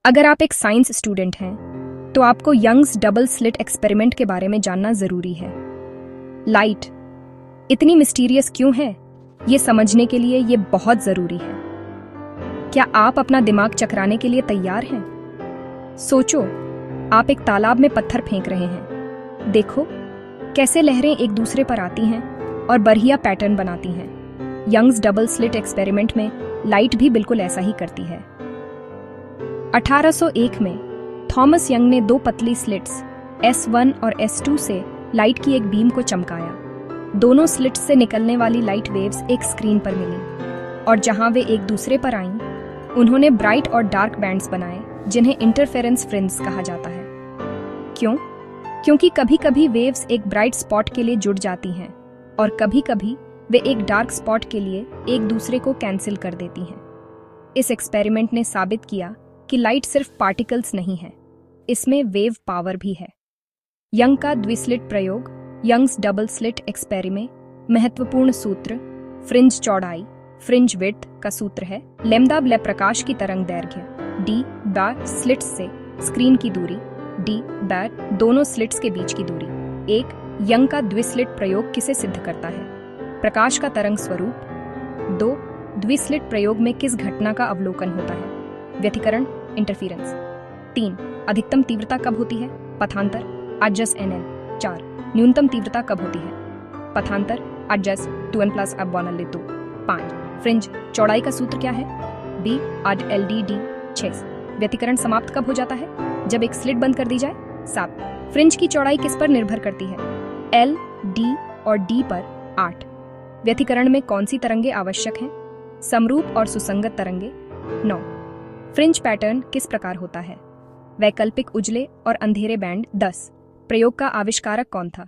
अगर आप एक साइंस स्टूडेंट हैं तो आपको यंग्स डबल स्लिट एक्सपेरिमेंट के बारे में जानना जरूरी है। लाइट इतनी मिस्टीरियस क्यों है, ये समझने के लिए ये बहुत जरूरी है। क्या आप अपना दिमाग चकराने के लिए तैयार हैं? सोचो, आप एक तालाब में पत्थर फेंक रहे हैं। देखो कैसे लहरें एक दूसरे पर आती हैं और बढ़िया पैटर्न बनाती हैं। यंग्स डबल स्लिट एक्सपेरिमेंट में लाइट भी बिल्कुल ऐसा ही करती है। 1801 में थॉमस यंग ने दो पतली स्लिट्स S1 और S2 से लाइट की एक बीम को चमकाया। दोनों स्लिट्स से निकलने वाली लाइट वेव्स एक स्क्रीन पर मिली और जहां वे एक दूसरे पर आईं, उन्होंने ब्राइट और डार्क बैंड्स बनाए जिन्हें इंटरफेरेंस फ्रिंज कहा जाता है। क्यों? क्योंकि कभी कभी वेव्स एक ब्राइट स्पॉट के लिए जुड़ जाती हैं और कभी कभी वे एक डार्क स्पॉट के लिए एक दूसरे को कैंसिल कर देती हैं। इस एक्सपेरिमेंट ने साबित किया कि लाइट सिर्फ पार्टिकल्स नहीं है, इसमें वेव पावर भी है। यंग का द्विस्लिट प्रयोग, यंग्स डबल स्लिट एक्सपेरिमेंट, महत्वपूर्ण सूत्र फ्रिंज चौड़ाई, फ्रिंज विड्थ का सूत्र है लैम्डा ब्ले प्रकाश की तरंग दैर्घ्य, डी बैर स्लिट्स से स्क्रीन की दूरी, डी बैर दोनों स्लिट्स के बीच की दूरी। एक यंग का द्विस्लिट प्रयोग किसे सिद्ध करता है? प्रकाश का तरंग स्वरूप। दो द्विस्लिट प्रयोग में किस घटना का अवलोकन होता है? व्यतिकरण, इंटरफेरेंस। 3 अधिकतम तीव्रता कब होती है? पथांतर, एडजस्ट NL। 4 न्यूनतम तीव्रता कब होती है? पथांतर, एडजस्ट 2n+1/2। 5 फ्रिंज चौड़ाई का सूत्र क्या है? B आड LDD। 6 व्यतिकरण समाप्त कब हो जाता है? जब एक स्लिट बंद कर दी जाए। 7 फ्रिंज की चौड़ाई किस पर निर्भर करती है? L, D और D पर। 8 व्यतिकरण में कौन सी तरंगे आवश्यक हैं? समरूप और सुसंगत तरंगे। 9 फ्रिंज पैटर्न किस प्रकार होता है? वैकल्पिक उजले और अंधेरे बैंड। 10 प्रयोग का आविष्कारक कौन था?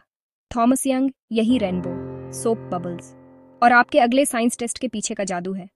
Thomas young. यही रेनबो, सोप बबल्स और आपके अगले साइंस टेस्ट के पीछे का जादू है।